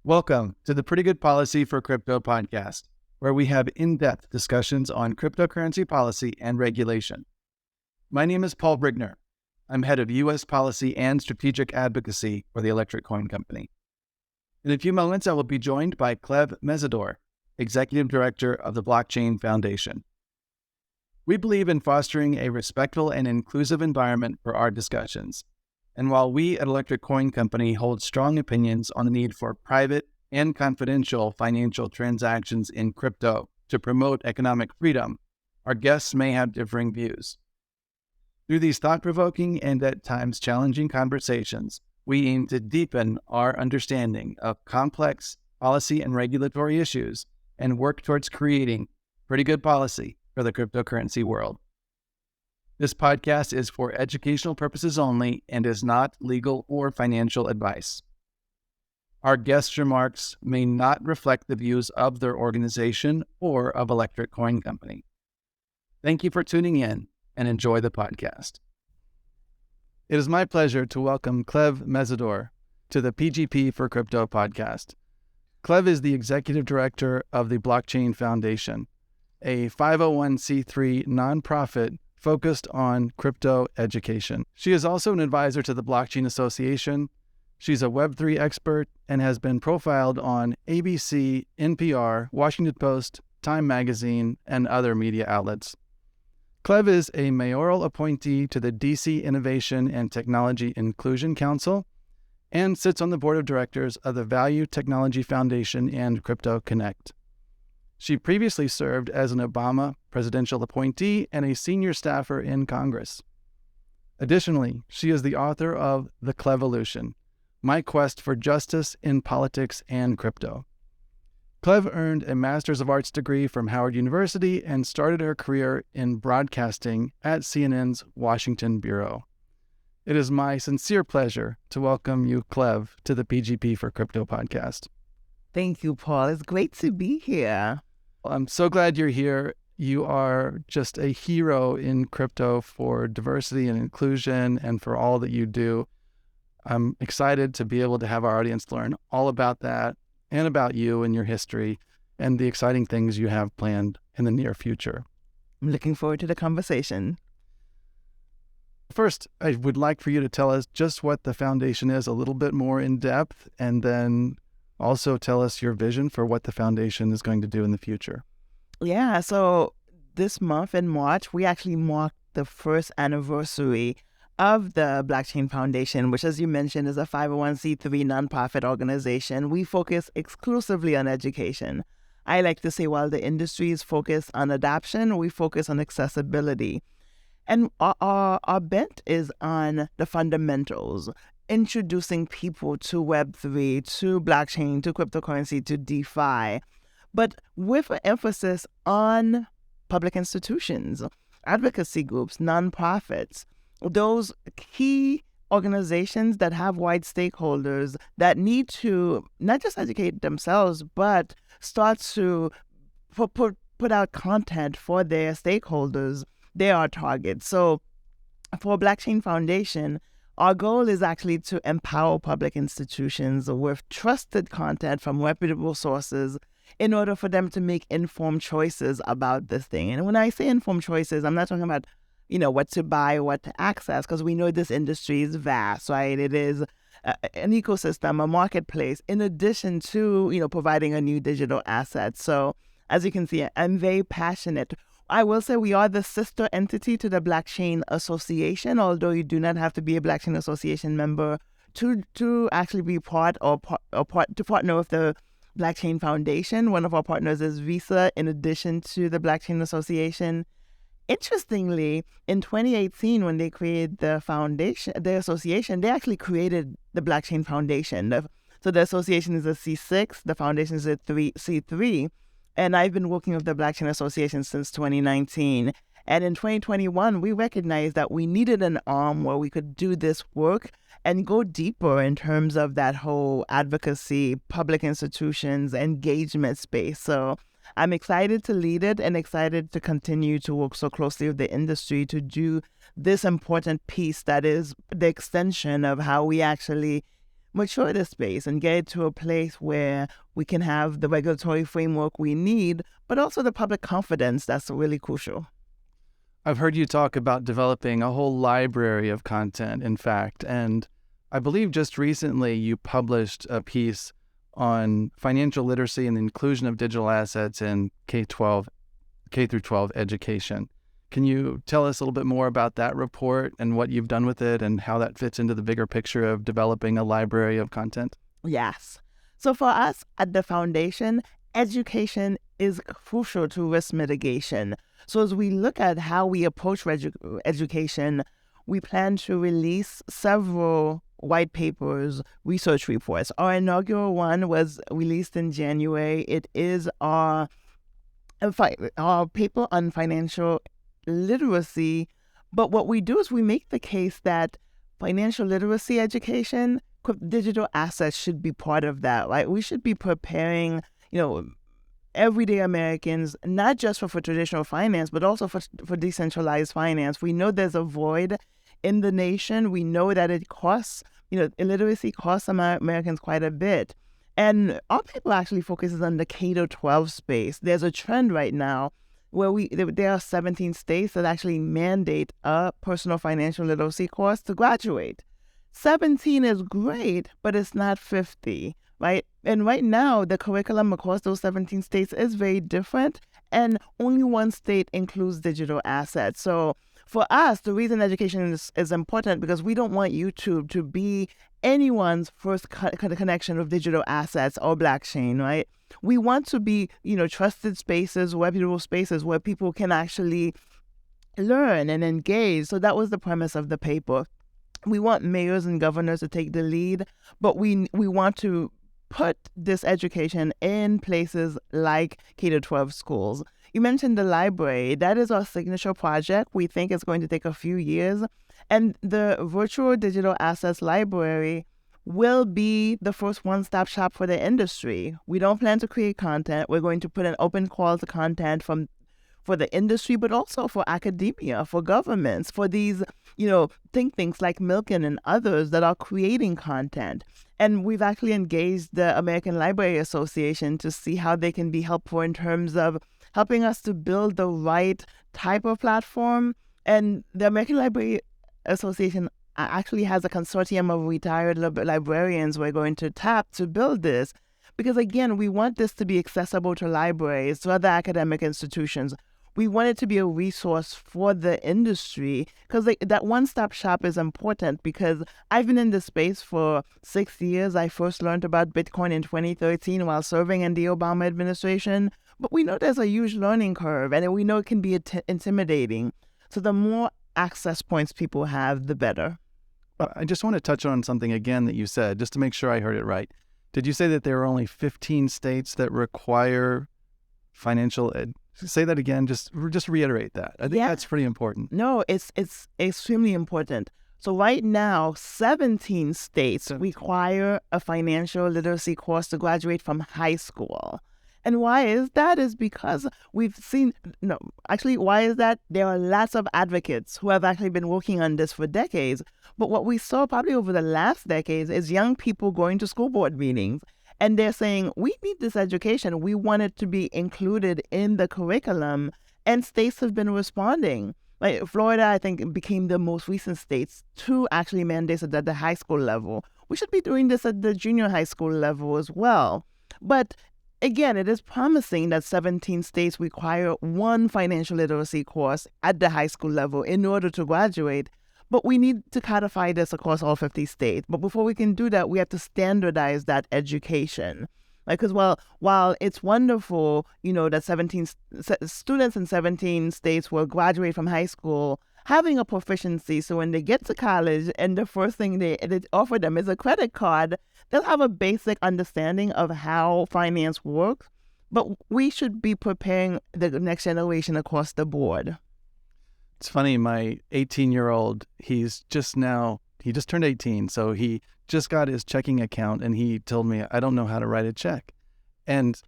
Welcome to the Pretty Good Policy for Crypto podcast, where we have in-depth discussions on cryptocurrency policy and regulation. My name is Paul Brigner. I'm head of U.S. policy and strategic advocacy for the Electric Coin Company. In a few moments, I will be joined by Clev Mesidor, Executive Director of the Blockchain Foundation. We believe in fostering a respectful and inclusive environment for our discussions. And while we at Electric Coin Company hold strong opinions on the need for private and confidential financial transactions in crypto to promote economic freedom, our guests may have differing views. Through these thought-provoking and at times challenging conversations, we aim to deepen our understanding of complex policy and regulatory issues and work towards creating pretty good policy for the cryptocurrency world. This podcast is for educational purposes only and is not legal or financial advice. Our guests' remarks may not reflect the views of their organization or of Electric Coin Company. Thank you for tuning in and enjoy the podcast. It is my pleasure to welcome Clev Mesidor to the PGP for Crypto podcast. Clev is the Executive Director of the Blockchain Foundation, a 501c3 nonprofit focused on crypto education. She is also an advisor to the Blockchain Association. She's a Web3 expert and has been profiled on ABC, NPR, Washington Post, Time Magazine, and other media outlets. Clev is a mayoral appointee to the DC Innovation and Technology Inclusion Council and sits on the board of directors of the Value Technology Foundation and Crypto Connect. She previously served as an Obama presidential appointee and a senior staffer in Congress. Additionally, she is the author of The Clevolution: My Quest for Justice in Politics and Crypto. Clev earned a Master's of Arts degree from Howard University and started her career in broadcasting at CNN's Washington Bureau. It is my sincere pleasure to welcome you, Clev, to the PGP for Crypto podcast. Thank you, Paul. It's great to be here. I'm so glad you're here. You are just a hero in crypto for diversity and inclusion and for all that you do. I'm excited to be able to have our audience learn all about that and about you and your history and the exciting things you have planned in the near future. I'm looking forward to the conversation. First, I would like for you to tell us just what the foundation is a little bit more in depth, and then also tell us your vision for what the foundation is going to do in the future. Yeah, so this month in March, we actually marked the first anniversary of the Blockchain Foundation, which, as you mentioned, is a 501c3 nonprofit organization. We focus exclusively on education. I like to say while the industry is focused on adoption, we focus on accessibility. And our bent is on the fundamentals, introducing people to Web3, to blockchain, to cryptocurrency, to DeFi, but with an emphasis on public institutions, advocacy groups, nonprofits, those key organizations that have wide stakeholders that need to not just educate themselves, but start to put out content for their stakeholders. They are targets. So for Blockchain Foundation, our goal is actually to empower public institutions with trusted content from reputable sources in order for them to make informed choices about this thing. And when I say informed choices, I'm not talking about, what to buy, what to access, because we know this industry is vast, right? It is an ecosystem, a marketplace, in addition to, providing a new digital asset. So as you can see, I'm very passionate. I will say we are the sister entity to the Blockchain Association, although you do not have to be a Blockchain Association member to actually be part to partner with the Blockchain Foundation. One of our partners is Visa, in addition to the Blockchain Association. Interestingly, in 2018, when they created the association, they actually created the Blockchain Foundation. So the association is a C6, the foundation is a C3. And I've been working with the Blockchain Association since 2019. And in 2021, we recognized that we needed an arm where we could do this work and go deeper in terms of that whole advocacy, public institutions, engagement space. So I'm excited to lead it and excited to continue to work so closely with the industry to do this important piece that is the extension of how we actually mature the space and get it to a place where we can have the regulatory framework we need, but also the public confidence that's really crucial. I've heard you talk about developing a whole library of content, in fact, and I believe just recently you published a piece on financial literacy and the inclusion of digital assets in K through 12 education. Can you tell us a little bit more about that report and what you've done with it and how that fits into the bigger picture of developing a library of content? Yes. So for us at the foundation, education is crucial to risk mitigation. So as we look at how we approach education, we plan to release several white papers, research reports. Our inaugural one was released in January. It is our paper on financial literacy. But what we do is we make the case that financial literacy education, digital assets should be part of that, right? We should be preparing, everyday Americans, not just for traditional finance, but also for decentralized finance. We know there's a void in the nation. We know that it costs, illiteracy costs Americans quite a bit. And our paper actually focuses on the K-12 space. There's a trend right now where there are 17 states that actually mandate a personal financial literacy course to graduate. 17 is great, but it's not 50. Right? And right now, the curriculum across those 17 states is very different, and only one state includes digital assets. So for us, the reason education is important because we don't want YouTube to be anyone's first connection with digital assets or blockchain, right? We want to be, trusted spaces, reputable spaces where people can actually learn and engage. So that was the premise of the paper. We want mayors and governors to take the lead, but we want to put this education in places like K-12 schools. You mentioned the library. That is our signature project. We think it's going to take a few years. And the Virtual Digital Assets Library will be the first one-stop shop for the industry. We don't plan to create content. We're going to put an open call to content for the industry, but also for academia, for governments, for these, think tanks like Milken and others that are creating content. And we've actually engaged the American Library Association to see how they can be helpful in terms of helping us to build the right type of platform. And the American Library Association actually has a consortium of retired librarians we're going to tap to build this. Because again, we want this to be accessible to libraries, to other academic institutions. We want it to be a resource for the industry because that one-stop shop is important because I've been in this space for 6 years. I first learned about Bitcoin in 2013 while serving in the Obama administration. But we know there's a huge learning curve and we know it can be intimidating. So the more access points people have, the better. I just want to touch on something again that you said, just to make sure I heard it right. Did you say that there are only 15 states that require financial ed? Say that again. Just reiterate that. I think that's pretty important. No, it's extremely important. So right now, 17 states require a financial literacy course to graduate from high school. And why is that? Is because why is that? There are lots of advocates who have actually been working on this for decades. But what we saw probably over the last decades is young people going to school board meetings and they're saying, we need this education. We want it to be included in the curriculum. And states have been responding. Like Florida, I think, became the most recent states to actually mandate it at the high school level. We should be doing this at the junior high school level as well. But again, it is promising that 17 states require one financial literacy course at the high school level in order to graduate. But we need to codify this across all 50 states. But before we can do that, we have to standardize that education. Because while it's wonderful, that 17 students in 17 states will graduate from high school having a proficiency, so when they get to college and the first thing they offer them is a credit card, they'll have a basic understanding of how finance works. But we should be preparing the next generation across the board. It's funny, my 18-year-old, he just turned 18, so he just got his checking account, and he told me, I don't know how to write a check. And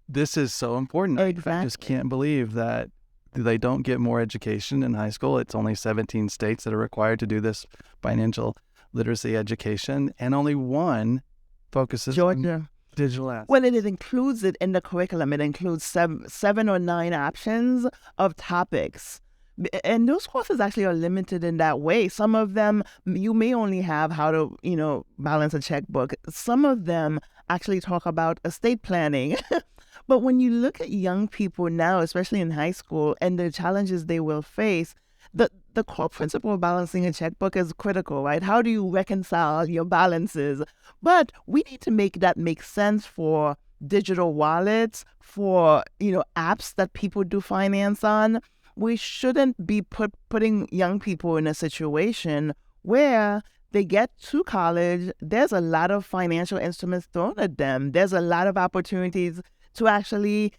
this is so important. Exactly. I just can't believe that they don't get more education in high school. It's only 17 states that are required to do this financial literacy education, and only one focuses on Georgia. digital assets. Well, it includes it in the curriculum. It includes seven or nine options of topics. And those courses actually are limited in that way. Some of them, you may only have how to, balance a checkbook. Some of them actually talk about estate planning. But when you look at young people now, especially in high school, and the challenges they will face, the core principle of balancing a checkbook is critical, right? How do you reconcile your balances? But we need to make that make sense for digital wallets, for, apps that people do finance on. We shouldn't be putting young people in a situation where they get to college, there's a lot of financial instruments thrown at them. There's a lot of opportunities to actually,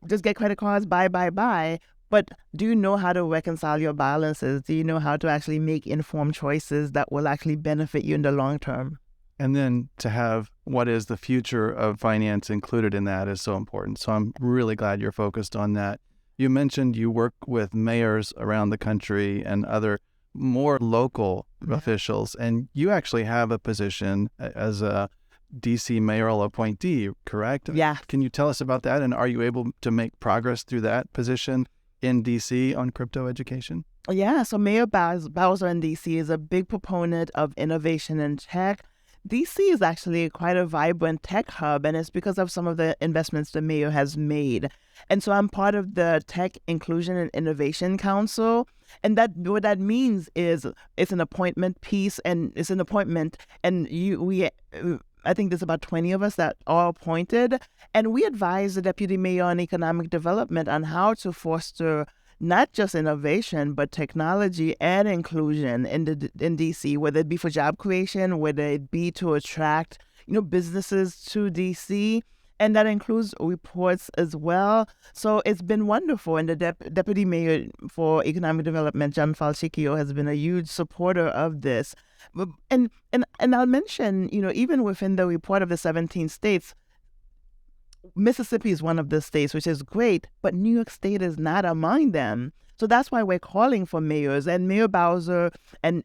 just get credit cards, buy. But do you know how to reconcile your balances? Do you know how to actually make informed choices that will actually benefit you in the long term? And then to have what is the future of finance included in that is so important. So I'm really glad you're focused on that. You mentioned you work with mayors around the country and other more local officials, and you actually have a position as a DC mayoral appointee, correct? Yeah. Can you tell us about that? And are you able to make progress through that position in DC on crypto education? Yeah, so Mayor Bowser in DC is a big proponent of innovation in tech. DC is actually quite a vibrant tech hub, and it's because of some of the investments the mayor has made. And so I'm part of the Tech Inclusion and Innovation Council. And that what that means is it's an appointment piece, and it's an appointment, and I think there's about 20 of us that are appointed, and we advise the deputy mayor on economic development on how to foster not just innovation, but technology and inclusion in DC, whether it be for job creation, whether it be to attract, businesses to DC. And that includes reports as well. So it's been wonderful. And the Deputy Mayor for Economic Development, John Falchicchio, has been a huge supporter of this. And I'll mention, even within the report of the 17 states, Mississippi is one of the states, which is great, but New York State is not among them. So that's why we're calling for mayors. And Mayor Bowser and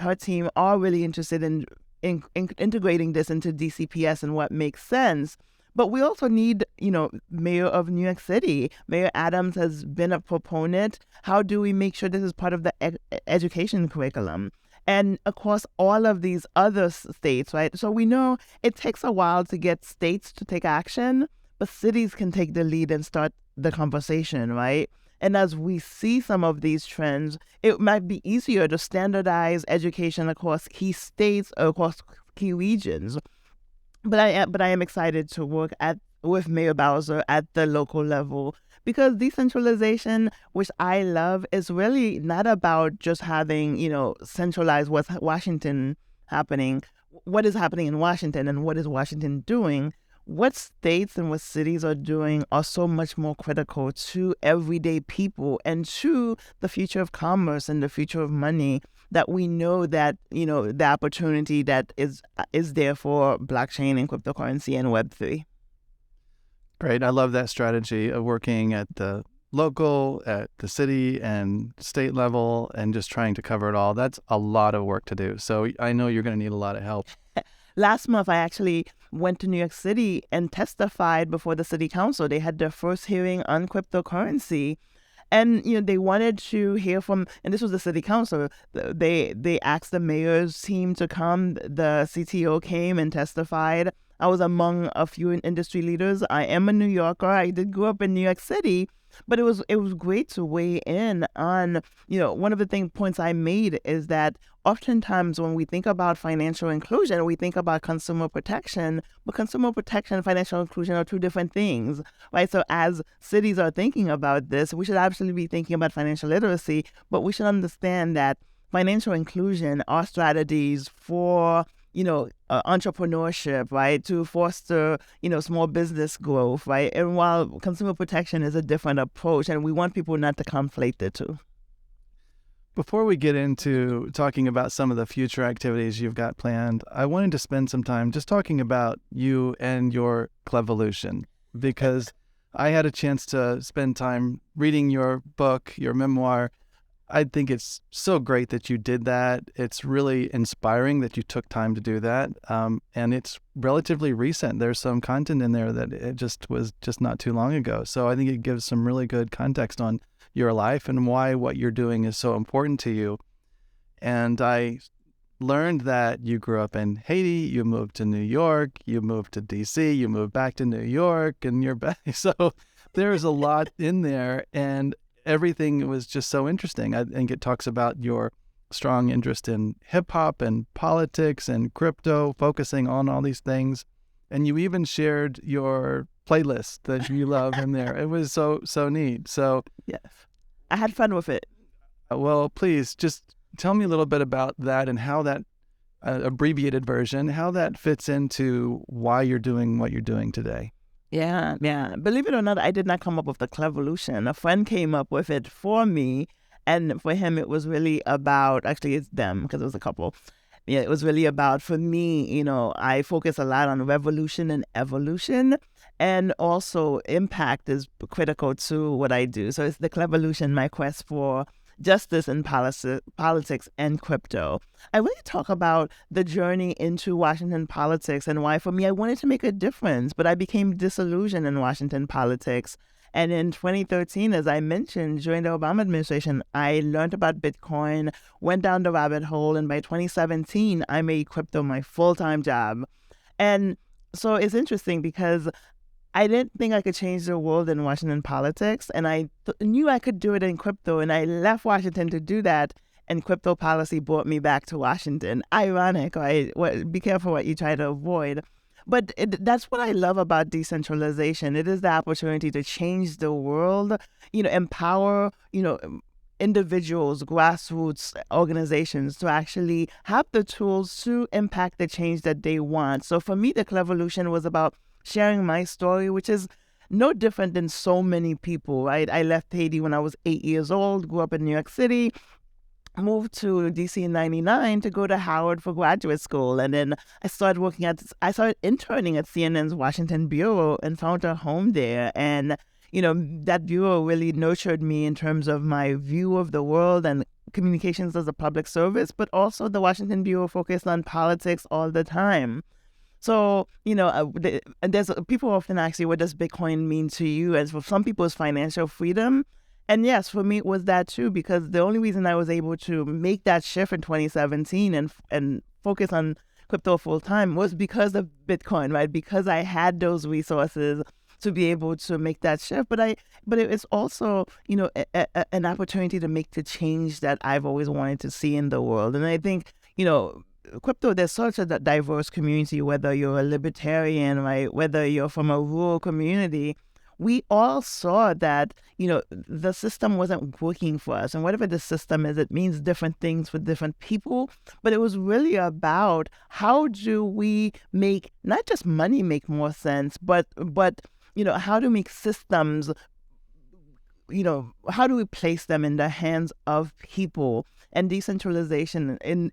her team are really interested in integrating this into DCPS and what makes sense. But we also need, Mayor of New York City. Mayor Adams has been a proponent. How do we make sure this is part of the education curriculum? And of course, all of these other states, right? So we know it takes a while to get states to take action, but cities can take the lead and start the conversation, right? And as we see some of these trends, it might be easier to standardize education across key states or across key regions. But I am excited to work with Mayor Bowser at the local level, because decentralization, which I love, is really not about just having, centralized what's Washington happening, what is happening in Washington and what is Washington doing. What states and what cities are doing are so much more critical to everyday people and to the future of commerce and the future of money, that we know that, the opportunity that is there for blockchain and cryptocurrency and Web3. Great. I love that strategy of working at the local, at the city and state level, and just trying to cover it all. That's a lot of work to do. So I know you're going to need a lot of help. Last month, I actually went to New York City and testified before the city council. They had their first hearing on cryptocurrency. And, they wanted to hear from, and this was the city council, they asked the mayor's team to come. The CTO came and testified. I was among a few industry leaders. I am a New Yorker. I did grow up in New York City, but it was great to weigh in on, one of the points I made is that oftentimes when we think about financial inclusion, we think about consumer protection, but consumer protection and financial inclusion are two different things, right? So as cities are thinking about this, we should absolutely be thinking about financial literacy, but we should understand that financial inclusion are strategies for entrepreneurship, right? To foster, small business growth, right? And while consumer protection is a different approach, and we want people not to conflate the two. Before we get into talking about some of the future activities you've got planned, I wanted to spend some time just talking about you and your Clevolution, because I had a chance to spend time reading your book, your memoir. I think it's so great that you did that. It's really inspiring that you took time to do that. And it's relatively recent. There's some content in there that it just was just not too long ago. So I think it gives some really good context on your life and why what you're doing is so important to you. And I learned that you grew up in Haiti, you moved to New York, you moved to DC, you moved back to New York, and you're back. So there's a lot in there, and everything was just so interesting. I think it talks about your strong interest in hip hop and politics and crypto, focusing on all these things. And you even shared your playlist that you love in there. It was so neat. So Yes, I had fun with it. well, please just tell me a little bit about that and how that abbreviated version, how that fits into why you're doing what you're doing today. Yeah, yeah. Believe it or not, I did not come up with the Clevolution. A friend came up with it for me. And for him, it was really about, actually, it's them because it was a couple. Yeah, it was really about, for me, I focus a lot on revolution and evolution. And also impact is critical to what I do. So it's the Clevolution, my quest for justice in politics and crypto. I really talk about the journey into Washington politics and why, for me, I wanted to make a difference, but I became disillusioned in Washington politics. And in 2013, as I mentioned, during the Obama administration, I learned about Bitcoin, went down the rabbit hole, and by 2017, I made crypto my full-time job. And so it's interesting because I didn't think I could change the world in Washington politics, and I knew I could do it in crypto, and I left Washington to do that, and crypto policy brought me back to Washington. Ironic, right? Be careful what you try to avoid. But that's what I love about decentralization. It is the opportunity to change the world, empower, individuals, grassroots organizations to actually have the tools to impact the change that they want. So for me, the Clevolution was about sharing my story, which is no different than so many people, right? I left Haiti when I was 8 years old, grew up in New York City, moved to DC in 99 to go to Howard for graduate school. And then I started interning at CNN's Washington Bureau and found a home there. And, that bureau really nurtured me in terms of my view of the world and communications as a public service, but also the Washington Bureau focused on politics all the time. So, there's people often ask you, what does Bitcoin mean to you? And for some people, it's financial freedom. And yes, for me, it was that too, because the only reason I was able to make that shift in 2017 and focus on crypto full time was because of Bitcoin, right? Because I had those resources to be able to make that shift. But it's also, an opportunity to make the change that I've always wanted to see in the world. And I think, crypto, there's such a diverse community, whether you're a libertarian, right, whether you're from a rural community. We all saw that, the system wasn't working for us. And whatever the system is, it means different things for different people. But it was really about how do we make not just money make more sense, but how to make systems, how do we place them in the hands of people? And decentralization, in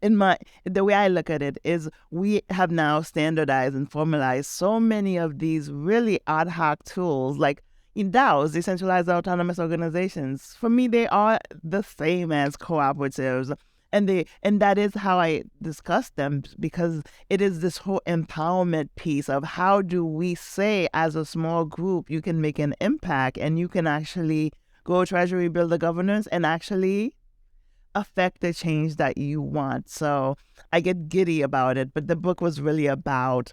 the way I look at it, is we have now standardized and formalized so many of these really ad hoc tools, like in DAOs, decentralized autonomous organizations. For me, they are the same as cooperatives, and that is how I discuss them, because it is this whole empowerment piece of how do we say, as a small group, you can make an impact and you can actually go Treasury, build the governance, and actually affect the change that you want. So I get giddy about it, but the book was really about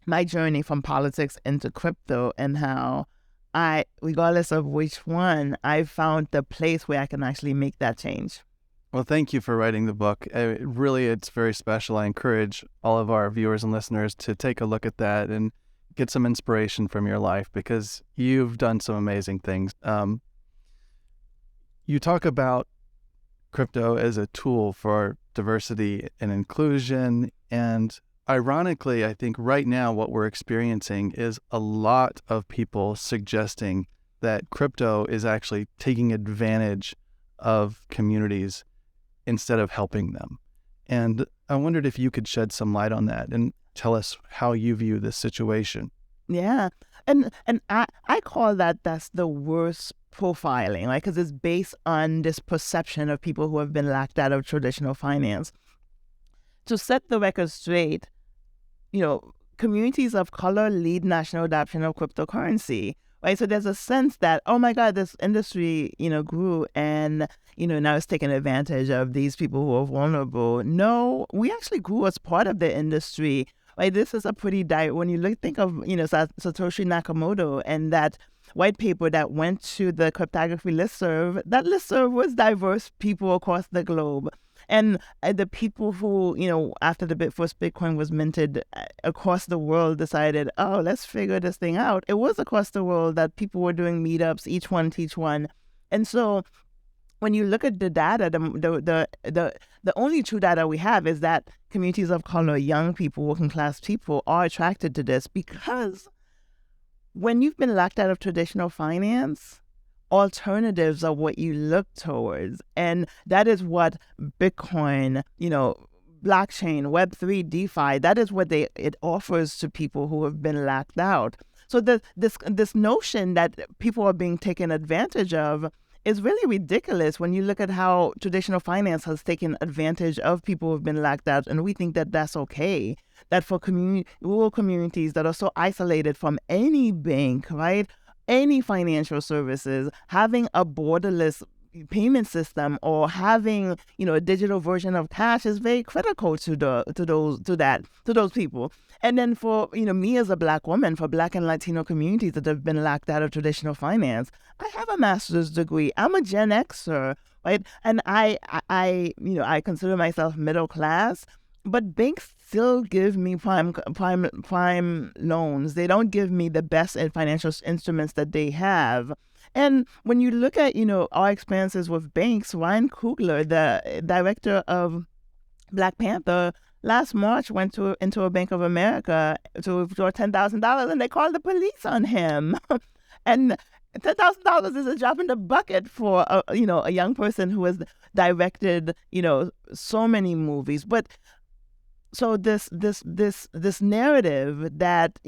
my journey from politics into crypto and how regardless of which one, I found the place where I can actually make that change. Well, thank you for writing the book. It's very special. I encourage all of our viewers and listeners to take a look at that and get some inspiration from your life, because you've done some amazing things. You talk about crypto as a tool for diversity and inclusion. And ironically, I think right now what we're experiencing is a lot of people suggesting that crypto is actually taking advantage of communities instead of helping them. And I wondered if you could shed some light on that and tell us how you view this situation. Yeah. And I call that's the worst profiling, right? Because it's based on this perception of people who have been locked out of traditional finance. To set the record straight, communities of color lead national adoption of cryptocurrency, right? So there's a sense that, oh my God, this industry, grew and, now it's taking advantage of these people who are vulnerable. No, we actually grew as part of the industry, right? This is a pretty when you think of, Satoshi Nakamoto and that white paper that went to the cryptography listserv, that listserv was diverse people across the globe. And the people who, after the first Bitcoin was minted across the world decided, oh, let's figure this thing out. It was across the world that people were doing meetups, each one teach one. And so when you look at the data, the only true data we have is that communities of color, young people, working class people are attracted to this because when you've been locked out of traditional finance, alternatives are what you look towards. And that is what Bitcoin, blockchain, Web3, DeFi, that is what it offers to people who have been locked out. So this notion that people are being taken advantage of is really ridiculous when you look at how traditional finance has taken advantage of people who have been locked out. And we think that that's okay. That for rural communities that are so isolated from any bank, right? Any financial services, having a borderless payment system or having, a digital version of cash is very critical to those people. And then for, me as a Black woman, for Black and Latino communities that have been locked out of traditional finance, I have a master's degree. I'm a Gen Xer, right? And I consider myself middle class, but banks still give me prime loans. They don't give me the best financial instruments that they have. And when you look at, our experiences with banks, Ryan Coogler, the director of Black Panther, last March went into a Bank of America to withdraw $10,000 and they called the police on him. And $10,000 is a drop in the bucket for a young person who has directed, so many movies. But so this narrative that,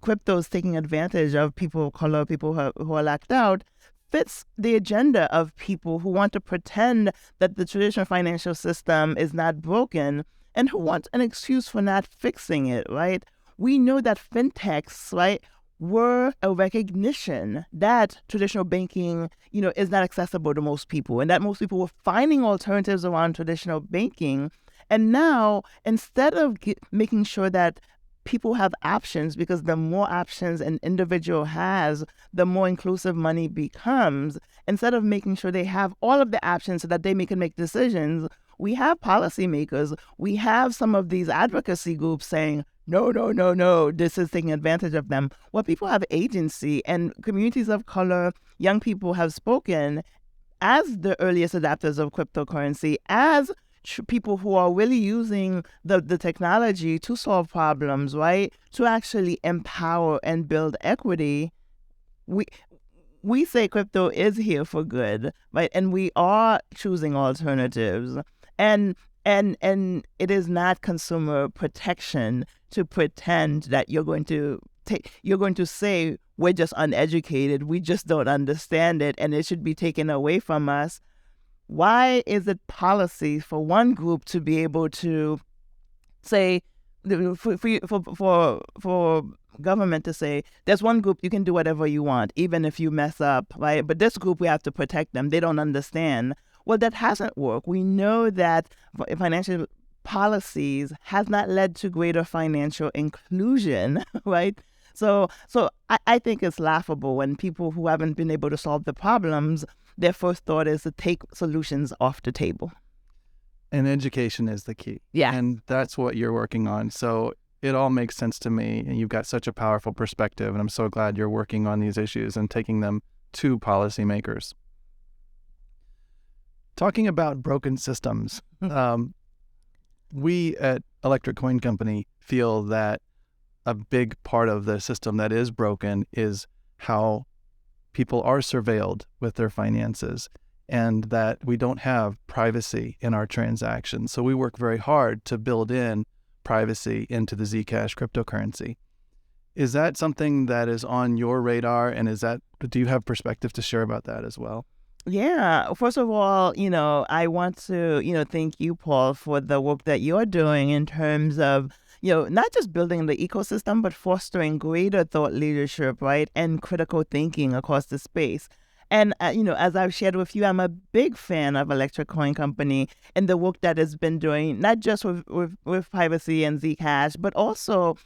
crypto is taking advantage of people of color, people who are locked out, fits the agenda of people who want to pretend that the traditional financial system is not broken and who want an excuse for not fixing it, right? We know that fintechs, right, were a recognition that traditional banking, is not accessible to most people and that most people were finding alternatives around traditional banking. And now, instead of making sure that people have options, because the more options an individual has, the more inclusive money becomes, instead of making sure they have all of the options so that they can make decisions, we have policymakers, we have some of these advocacy groups saying, no, this is taking advantage of them. Well, people have agency, and communities of color, young people have spoken as the earliest adopters of cryptocurrency, as people who are really using the technology to solve problems, right? To actually empower and build equity. We say crypto is here for good, right? And we are choosing alternatives. And it is not consumer protection to pretend that you're going to say we're just uneducated, we just don't understand it, and it should be taken away from us. Why is it policy for one group to be able to say, for government to say, there's one group you can do whatever you want, even if you mess up, right? But this group, we have to protect them. They don't understand. Well, that hasn't worked. We know that financial policies has not led to greater financial inclusion, right? So I think it's laughable when people who haven't been able to solve the problems, their first thought is to take solutions off the table. And education is the key. Yeah. And that's what you're working on. So it all makes sense to me. And you've got such a powerful perspective. And I'm so glad you're working on these issues and taking them to policymakers. Talking about broken systems, we at Electric Coin Company feel that a big part of the system that is broken is how people are surveilled with their finances and that we don't have privacy in our transactions. So we work very hard to build in privacy into the Zcash cryptocurrency. Is that something that is on your radar, and do you have perspective to share about that as well? Yeah. First of all, I want to, thank you, Paul, for the work that you're doing in terms of, not just building the ecosystem, but fostering greater thought leadership, right? And critical thinking across the space. And, as I've shared with you, I'm a big fan of Electric Coin Company and the work that it's been doing, not just with privacy and Zcash, but also,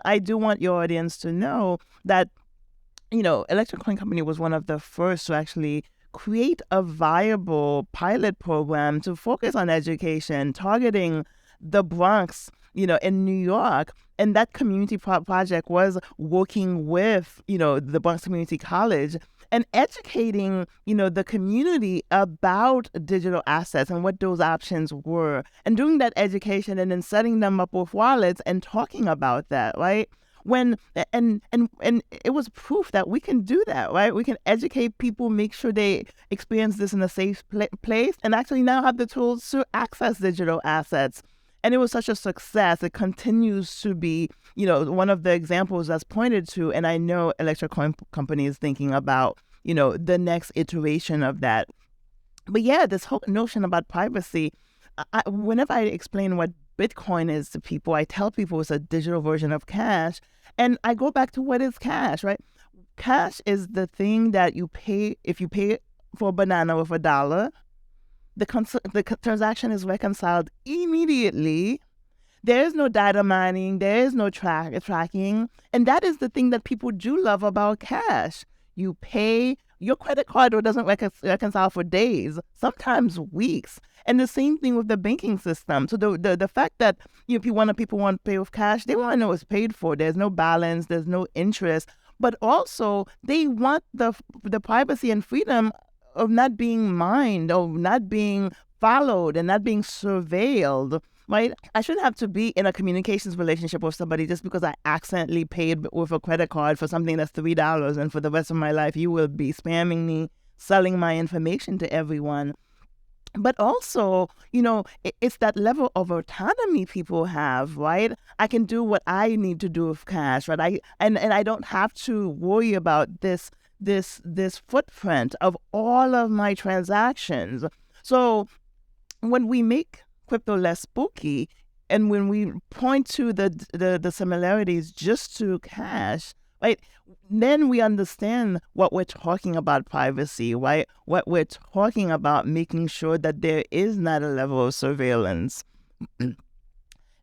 I do want your audience to know that, Electric Coin Company was one of the first to actually create a viable pilot program to focus on education, targeting the Bronx, in New York. And that community project was working with, the Bronx Community College and educating, the community about digital assets and what those options were, and doing that education and then setting them up with wallets and talking about that, right? And it was proof that we can do that, right? We can educate people, make sure they experience this in a safe place, and actually now have the tools to access digital assets. And it was such a success. It continues to be, one of the examples that's pointed to. And I know Electric Coin Company is thinking about, the next iteration of that. But yeah, this whole notion about privacy, whenever I explain what Bitcoin is to people, I tell people it's a digital version of cash. And I go back to what is cash, right? Cash is the thing that you pay. If you pay for a banana with $1, the transaction is reconciled immediately. There is no data mining. There is no tracking. And that is the thing that people do love about cash. You pay, your credit card doesn't reconcile for days, sometimes weeks. And the same thing with the banking system. So the fact that people want to pay with cash, they want to know it's paid for. There's no balance, there's no interest, but also they want the privacy and freedom of not being mined, of not being followed, and not being surveilled. Right? I shouldn't have to be in a communications relationship with somebody just because I accidentally paid with a credit card for something that's $3, and for the rest of my life you will be spamming me, selling my information to everyone. But also, it's that level of autonomy people have, right? I can do what I need to do with cash, right? I don't have to worry about this footprint of all of my transactions. So when we make crypto less spooky, and when we point to the similarities just to cash, right, then we understand what we're talking about privacy, right? What we're talking about making sure that there is not a level of surveillance.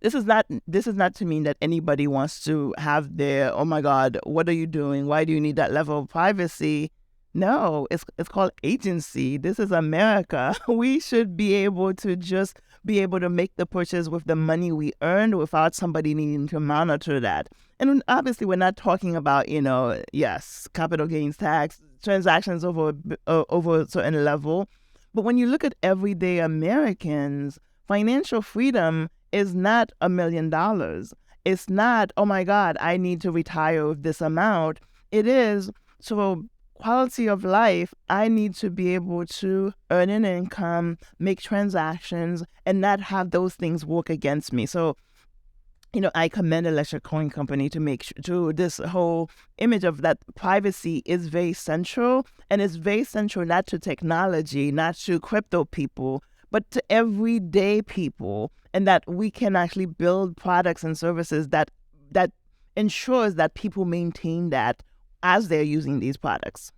This is not to mean that anybody wants to have their, oh my God, what are you doing? Why do you need that level of privacy? No, it's called agency. This is America. We should be able to just be able to make the purchase with the money we earned without somebody needing to monitor that. And obviously, we're not talking about, capital gains tax, transactions over a certain level. But when you look at everyday Americans, financial freedom is not $1 million. It's not, oh my God, I need to retire with this amount. It is, so quality of life, I need to be able to earn an income, make transactions, and not have those things work against me. So, I commend Electric Coin Company to make sure to this whole image of that privacy is very central, and it's very central not to technology, not to crypto people, but to everyday people, and that we can actually build products and services that ensures that people maintain that as they're using these products.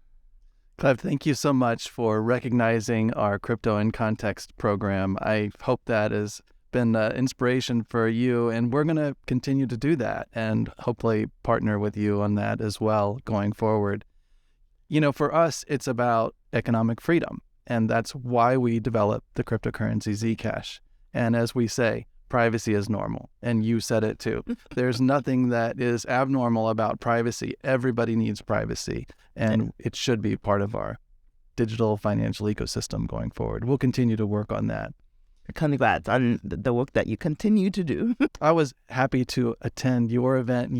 Cleve, thank you so much for recognizing our Crypto in Context program. I hope that has been inspiration for you, and we're going to continue to do that and hopefully partner with you on that as well going forward. For us, it's about economic freedom, and that's why we developed the cryptocurrency Zcash. And as we say, privacy is normal. And you said it too. There's nothing that is abnormal about privacy. Everybody needs privacy, and it should be part of our digital financial ecosystem going forward. We'll continue to work on that. Congrats on the work that you continue to do. I was happy to attend your event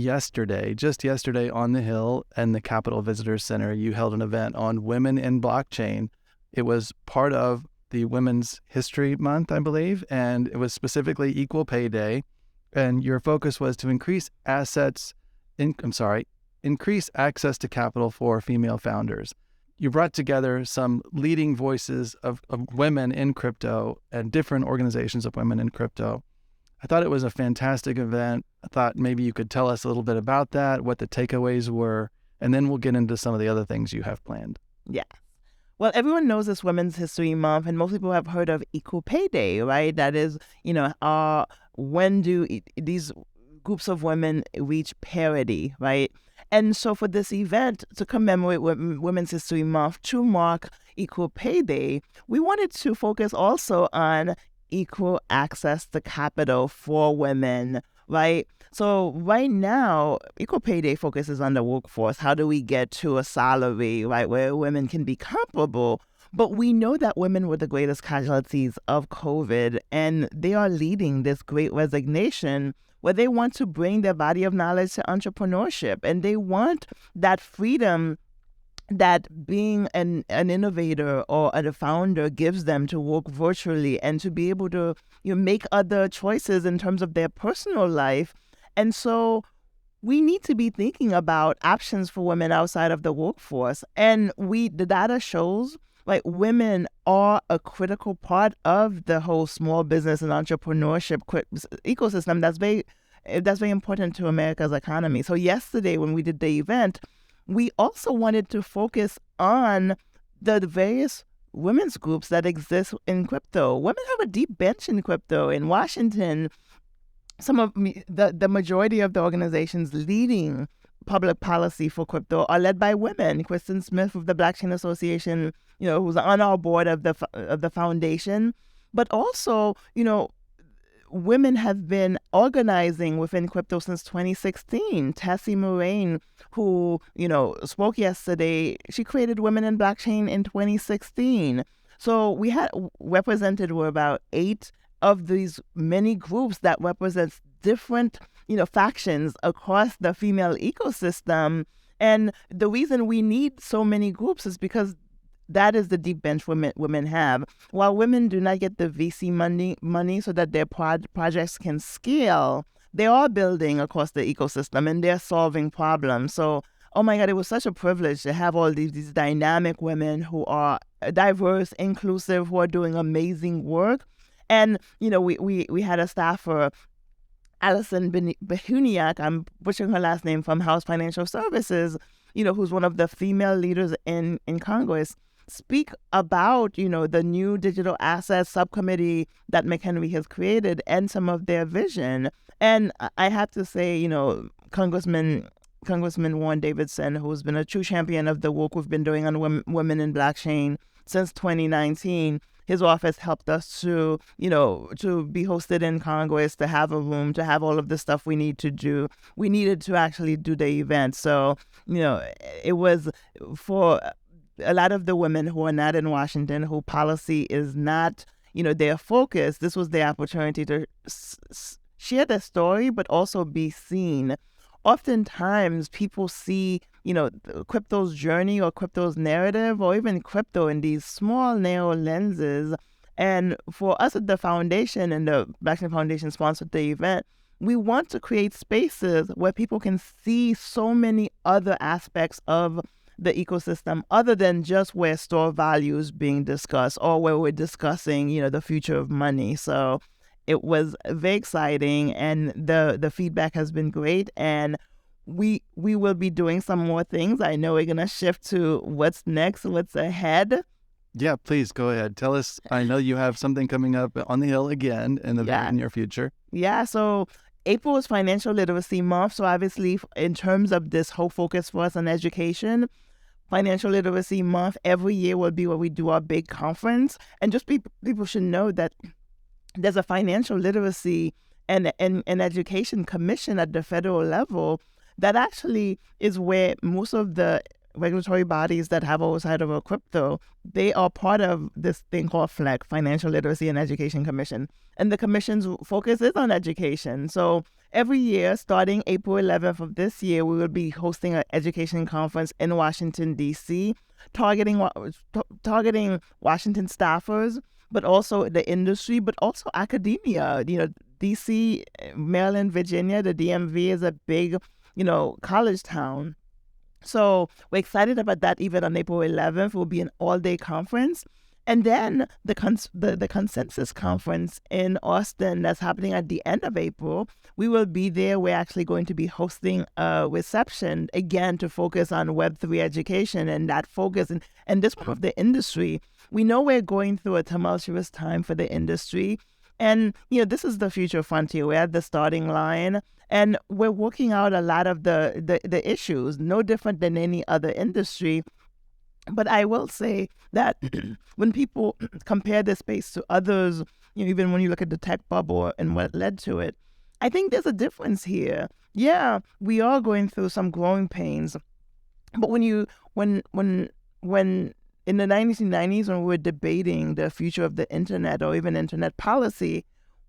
just yesterday on the Hill and the Capitol Visitors Center. You held an event on women in blockchain. It was part of the Women's History Month, I believe, and it was specifically Equal Pay Day. And your focus was to increase assets increase access to capital for female founders. You brought together some leading voices of women in crypto and different organizations of women in crypto. I thought it was a fantastic event. I thought maybe you could tell us a little bit about that, what the takeaways were, and then we'll get into some of the other things you have planned. Yeah. Well, everyone knows this Women's History Month, and most people have heard of Equal Pay Day, right? That is, when do these groups of women reach parity, right? And so for this event to commemorate Women's History Month, to mark Equal Pay Day, we wanted to focus also on equal access to capital for women, right? So right now, Equal Pay Day focuses on the workforce. How do we get to a salary, right, where women can be comparable? But we know that women were the greatest casualties of COVID, and they are leading this great resignation where they want to bring their body of knowledge to entrepreneurship, and they want that freedom that being an innovator or a founder gives them to work virtually and to be able to make other choices in terms of their personal life. And so we need to be thinking about options for women outside of the workforce. And the data shows women are a critical part of the whole small business and entrepreneurship ecosystem that's very important to America's economy. So yesterday when we did the event, we also wanted to focus on the various women's groups that exist in crypto. Women have a deep bench in crypto. In Washington, the majority of the organizations leading public policy for crypto are led by women. Kristen Smith of the Blockchain Association, who's on our board of the foundation, but also, women have been organizing within crypto since 2016. Tessie Moraine, who, spoke yesterday, she created Women in Blockchain in 2016. So we had represented were about 8 of these many groups that represents different, factions across the female ecosystem. And the reason we need so many groups is because that is the deep bench women have. While women do not get the VC money so that their projects can scale, they are building across the ecosystem and they're solving problems. So, oh my God, it was such a privilege to have all these dynamic women who are diverse, inclusive, who are doing amazing work. And, we had a staffer, Allison Behuniak, I'm butchering her last name, from House Financial Services, who's one of the female leaders in Congress, speak about, the new digital assets subcommittee that McHenry has created and some of their vision. And I have to say, Congressman Warren Davidson, who's been a true champion of the work we've been doing on women in blockchain since 2019, his office helped us to be hosted in Congress, to have a room, to have all of the stuff we need to do. We needed to actually do the event. So, it was for a lot of the women who are not in Washington, who policy is not, their focus. This was the opportunity to share their story, but also be seen. Oftentimes, people see, crypto's journey or crypto's narrative or even crypto in these small, narrow lenses. And for us at the foundation, and the Blockchain Foundation sponsored the event, we want to create spaces where people can see so many other aspects of the ecosystem other than just where store value is being discussed or where we're discussing, the future of money. So it was very exciting, and the feedback has been great. And we will be doing some more things. I know we're going to shift to what's next, what's ahead. Yeah, please go ahead. Tell us. I know you have something coming up on the Hill again in the very near future. Yeah, so April is Financial Literacy Month. So obviously, in terms of this whole focus for us on education, Financial Literacy Month every year will be where we do our big conference. And just people should know that there's a financial literacy and education commission at the federal level that actually is where most of the regulatory bodies that have oversight over crypto, they are part of this thing called FLEC, Financial Literacy and Education Commission. And the commission's focus is on education. So every year, starting April 11th of this year, we will be hosting an education conference in Washington, D.C., targeting Washington staffers, but also the industry, but also academia. D.C., Maryland, Virginia, the DMV is a big college town. So we're excited about that. Even on April 11th, will be an all-day conference. And then the Consensus Conference in Austin that's happening at the end of April, we will be there. We're actually going to be hosting a reception, again, to focus on Web3 education and that focus and this part of the industry. We know we're going through a tumultuous time for the industry. And, this is the future frontier. We're at the starting line. And we're working out a lot of the issues, no different than any other industry. But I will say that when people compare this space to others, even when you look at the tech bubble and what led to it, I think there's a difference here. Yeah, we are going through some growing pains. But when in the 1990s, when we were debating the future of the internet or even internet policy,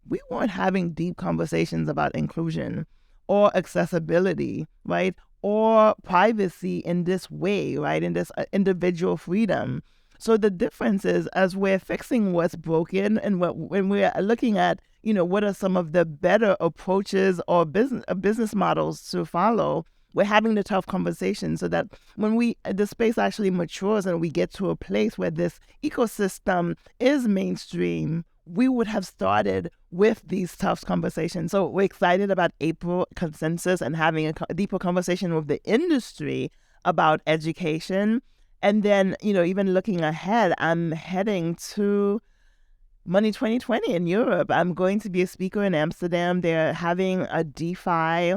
we weren't having deep conversations about inclusion or accessibility, right? Or privacy in this way, right? In this individual freedom. So the difference is, as we're fixing what's broken and when we're looking at, what are some of the better approaches or business models to follow, we're having the tough conversation so that when the space actually matures and we get to a place where this ecosystem is mainstream, we would have started with these tough conversations. So we're excited about April Consensus and having a deeper conversation with the industry about education. And then, even looking ahead, I'm heading to Money 2020 in Europe. I'm going to be a speaker in Amsterdam. They're having a DeFi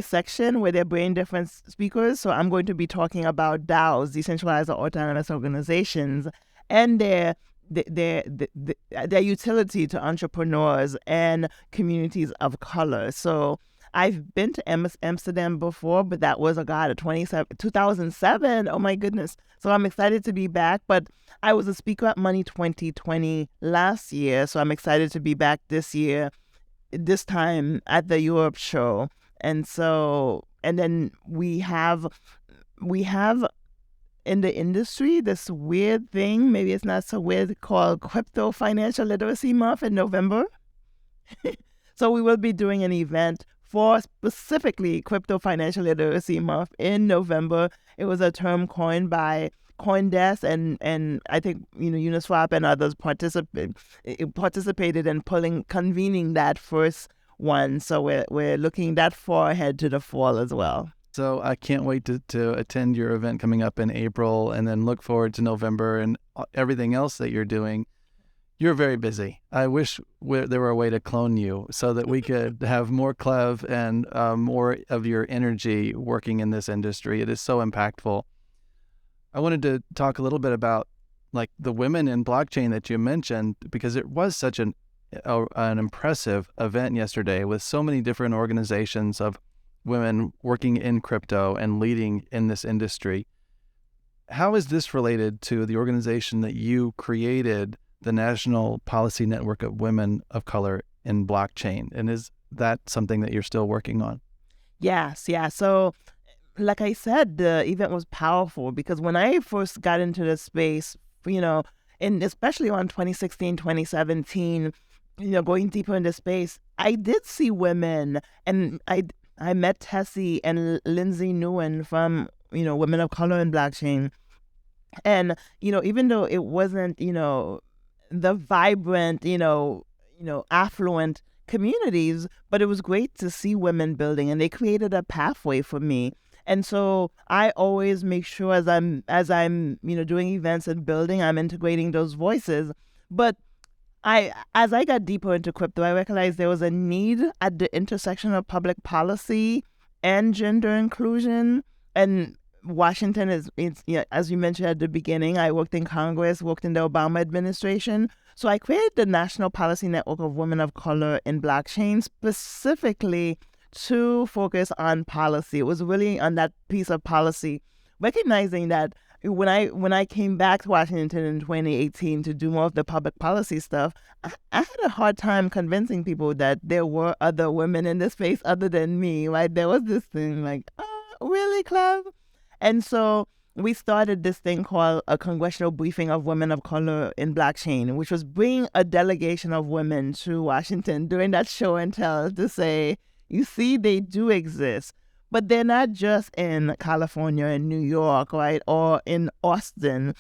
section where they're bringing different speakers. So I'm going to be talking about DAOs, decentralized or autonomous organizations, and their utility to entrepreneurs and communities of color. So I've been to Amsterdam before, but that was 2007. Oh my goodness. So I'm excited to be back. But I was a speaker at Money 2020 last year. So I'm excited to be back this year, this time at the Europe show. And then we have in the industry this weird thing, maybe it's not so weird, called Crypto Financial Literacy Month in November. So we will be doing an event for specifically Crypto Financial Literacy Month in November. It was a term coined by CoinDesk, and I think Uniswap and others participated in convening that first one. So we're looking that far ahead to the fall as well. So I can't wait to attend your event coming up in April, and then look forward to November and everything else that you're doing. You're very busy. I wish there were a way to clone you so that we could have more Clev and more of your energy working in this industry. It is so impactful. I wanted to talk a little bit about like the women in blockchain that you mentioned, because it was such an impressive event yesterday with so many different organizations of women working in crypto and leading in this industry. How is this related to the organization that you created, the National Policy Network of Women of Color in Blockchain? And is that something that you're still working on? Yes, yeah. So like I said, the event was powerful because when I first got into the space, and especially around 2016, 2017, going deeper into space, I did see women, and I met Tessie and Lindsay Nguyen from, Women of Color in Blockchain. And, even though it wasn't, the vibrant, affluent communities, but it was great to see women building, and they created a pathway for me. And so I always make sure as I'm doing events and building, I'm integrating those voices. But as I got deeper into crypto, I recognized there was a need at the intersection of public policy and gender inclusion. And Washington is as you mentioned at the beginning, I worked in Congress, worked in the Obama administration. So I created the National Policy Network of Women of Color in Blockchain specifically to focus on policy. It was really on that piece of policy, recognizing that when I came back to Washington in 2018 to do more of the public policy stuff, I had a hard time convincing people that there were other women in this space other than me, right? There was this thing like, really, Clev? And so we started this thing called a Congressional Briefing of Women of Color in Blockchain, which was bringing a delegation of women to Washington during that show and tell to say, You see, they do exist. But they're not just in California and New York, right? Or in Austin.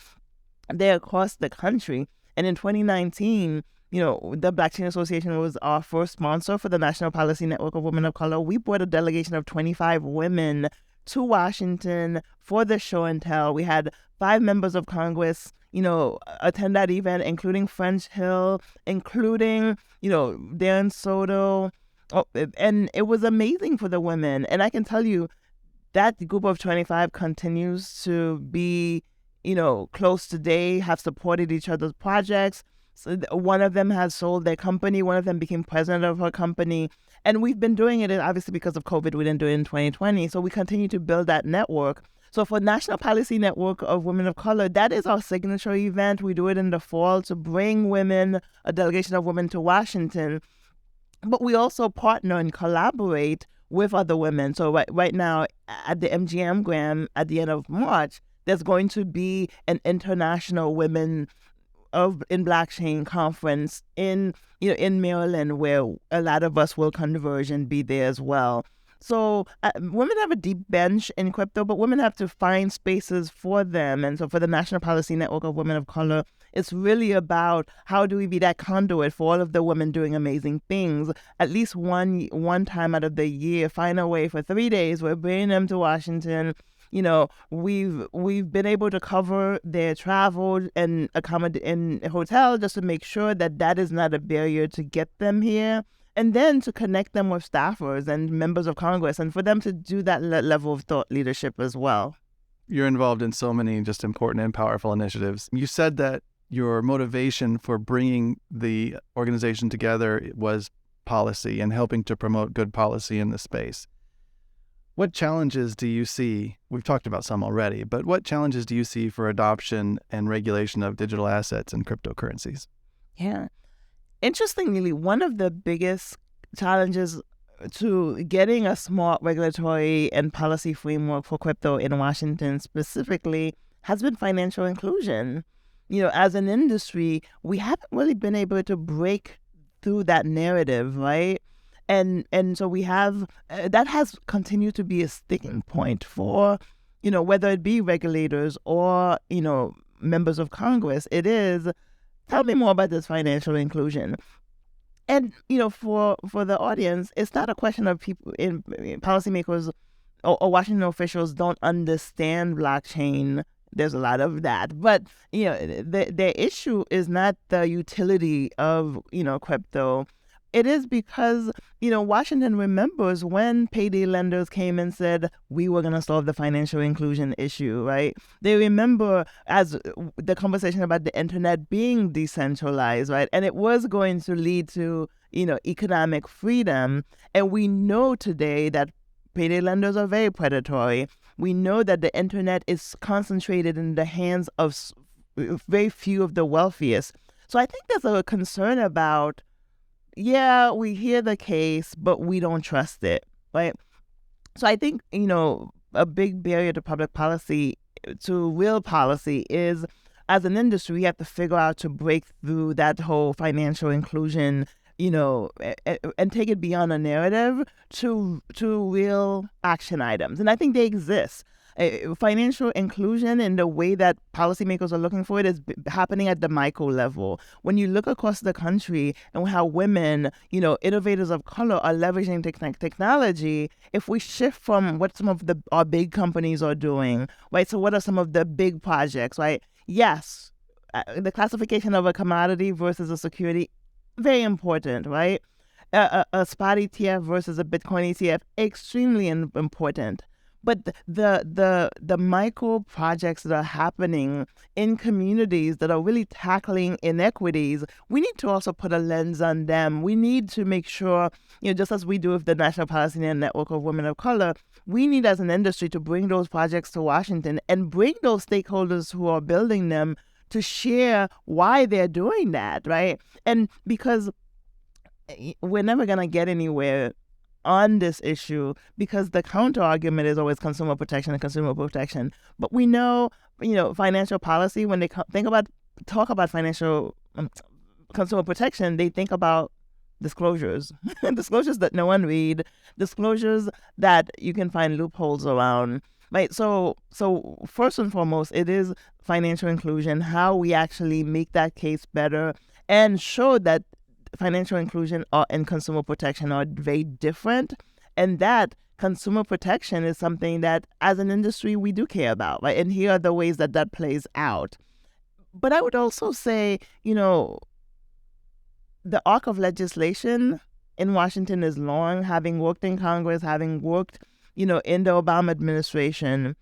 They're across the country. And in 2019, the Black Chain Association was our first sponsor for the National Policy Network of Women of Color. We brought a delegation of 25 women to Washington for the show and tell. We had 5 members of Congress, attend that event, including French Hill, including, Darren Soto. Oh, and it was amazing for the women. And I can tell you that group of 25 continues to be, close today, have supported each other's projects. So one of them has sold their company. One of them became president of her company. And we've been doing it, obviously, because of COVID. We didn't do it in 2020. So we continue to build that network. So for National Policy Network of Women of Color, that is our signature event. We do it in the fall to bring women, a delegation of women to Washington. But we also partner and collaborate with other women. So right now at the MGM Grand at the end of March, there's going to be an international women in blockchain conference in Maryland, where a lot of us will converge and be there as well. So women have a deep bench in crypto, but women have to find spaces for them. And so for the National Policy Network of Women of Color, it's really about how do we be that conduit for all of the women doing amazing things. At least one time out of the year, find a way for 3 days. We're bringing them to Washington. We've been able to cover their travel and accommodate in a hotel just to make sure that is not a barrier to get them here. And then to connect them with staffers and members of Congress, and for them to do that level of thought leadership as well. You're involved in so many just important and powerful initiatives. You said that your motivation for bringing the organization together was policy and helping to promote good policy in the space. What challenges do you see? We've talked about some already, but what challenges do you see for adoption and regulation of digital assets and cryptocurrencies? Yeah. Interestingly, one of the biggest challenges to getting a smart regulatory and policy framework for crypto in Washington specifically has been financial inclusion. As an industry, we haven't really been able to break through that narrative, right? And so we have, that has continued to be a sticking point for, whether it be regulators or, members of Congress. It is, tell me more about this financial inclusion. And, for the audience, it's not a question of people in policymakers or Washington officials don't understand blockchain. There's a lot of that. But, the issue is not the utility of, crypto. It is because, Washington remembers when payday lenders came and said, we were going to solve the financial inclusion issue, right? They remember as the conversation about the internet being decentralized, right? And it was going to lead to, economic freedom. And we know today that payday lenders are very predatory. We know that the internet is concentrated in the hands of very few of the wealthiest. So I think there's a concern about, yeah, we hear the case, but we don't trust it, right? So I think, a big barrier to public policy, to real policy, is as an industry, we have to figure out to break through that whole financial inclusion, and take it beyond a narrative to real action items. And I think they exist. Financial inclusion in the way that policymakers are looking for it is happening at the micro level. When you look across the country and how women, innovators of color are leveraging technology, if we shift from what some of our big companies are doing, right? So what are some of the big projects, right? Yes, the classification of a commodity versus a security, very important, right? A spot ETF versus a Bitcoin ETF, extremely important. But the micro projects that are happening in communities that are really tackling inequities, we need to also put a lens on them. We need to make sure, just as we do with the National Policy Network of Women of Color, we need as an industry to bring those projects to Washington and bring those stakeholders who are building them to share why they're doing that, right? And because we're never going to get anywhere on this issue because the counter argument is always consumer protection. But we know, financial policy, when they talk about financial consumer protection, they think about disclosures, disclosures that no one read, disclosures that you can find loopholes around. Right. So first and foremost, it is financial inclusion, how we actually make that case better and show that financial inclusion and consumer protection are very different, and that consumer protection is something that as an industry we do care about, right? And here are the ways that that plays out. But I would also say, the arc of legislation in Washington is long. Having worked in Congress, having worked, in the Obama administration,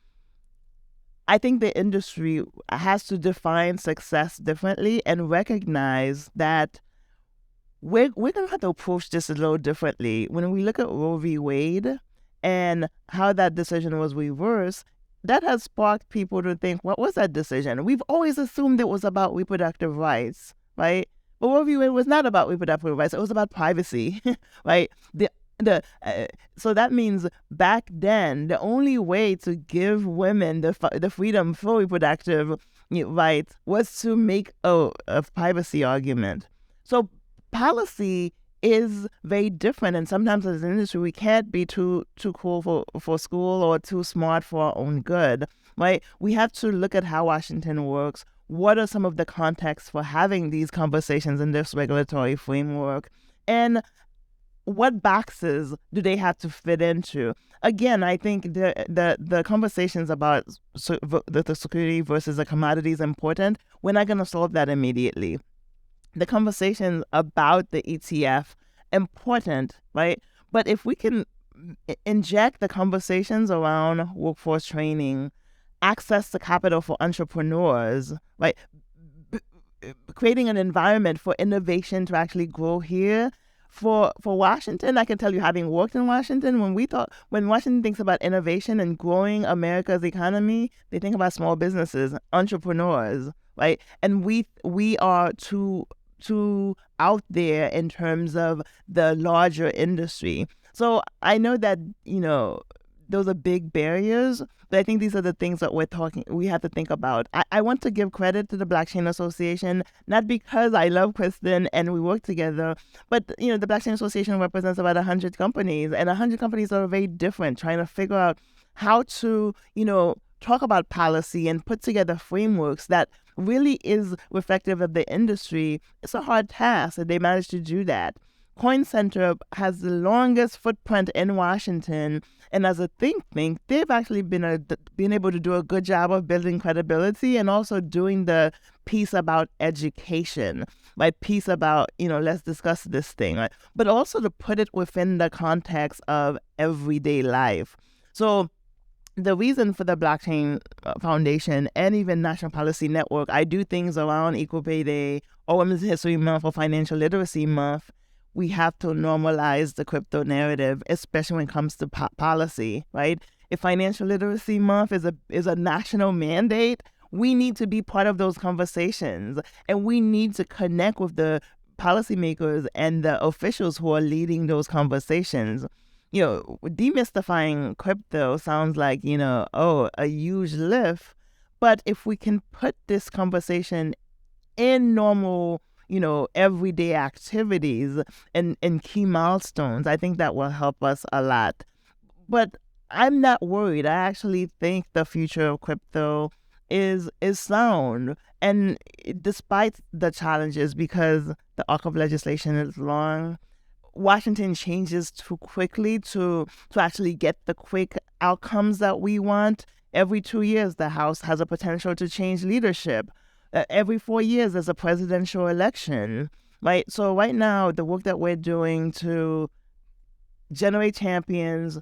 I think the industry has to define success differently and recognize that we're going to have to approach this a little differently. When we look at Roe v. Wade and how that decision was reversed, that has sparked people to think, what was that decision? We've always assumed it was about reproductive rights, right? But Roe v. Wade was not about reproductive rights. It was about privacy, right? So that means back then, the only way to give women the freedom for reproductive rights was to make a privacy argument. So policy is very different, and sometimes as an industry we can't be too cool for school or too smart for our own good, right? We have to look at how Washington works. What are some of the contexts for having these conversations in this regulatory framework, and what boxes do they have to fit into? Again, I think the conversations about the security versus the commodity is important. We're not going to solve that immediately. The conversations about the ETF, important, right? But if we can inject the conversations around workforce training, access to capital for entrepreneurs, right? Creating an environment for innovation to actually grow here. For Washington, I can tell you, having worked in Washington, when Washington thinks about innovation and growing America's economy, they think about small businesses, entrepreneurs, right? And we are too out there in terms of the larger industry. So I know that, those are big barriers, but I think these are the things that we have to think about. I want to give credit to the Blockchain Association, not because I love Kristen and we work together, but, the Blockchain Association represents about 100 companies, and 100 companies are very different, trying to figure out how to, talk about policy and put together frameworks that really is reflective of the industry. It's a hard task, and they managed to do that. Coin Center has the longest footprint in Washington, and as a think tank, they've actually been able to do a good job of building credibility and also doing the piece about education, right? Piece about, let's discuss this thing, right? But also to put it within the context of everyday life. So the reason for the Blockchain Foundation and even National Policy Network, I do things around Equal Pay Day or Women's History Month or Financial Literacy Month. We have to normalize the crypto narrative, especially when it comes to policy, right? If Financial Literacy Month is a national mandate, we need to be part of those conversations, and we need to connect with the policymakers and the officials who are leading those conversations. Demystifying crypto sounds like, a huge lift, but if we can put this conversation in normal, everyday activities and key milestones, I think that will help us a lot. But I'm not worried. I actually think the future of crypto is sound. And despite the challenges, because the arc of legislation is long, Washington changes too quickly to actually get the quick outcomes that we want. Every 2 years, the House has a potential to change leadership. Every 4 years, there's a presidential election, right? So right now, the work that we're doing to generate champions,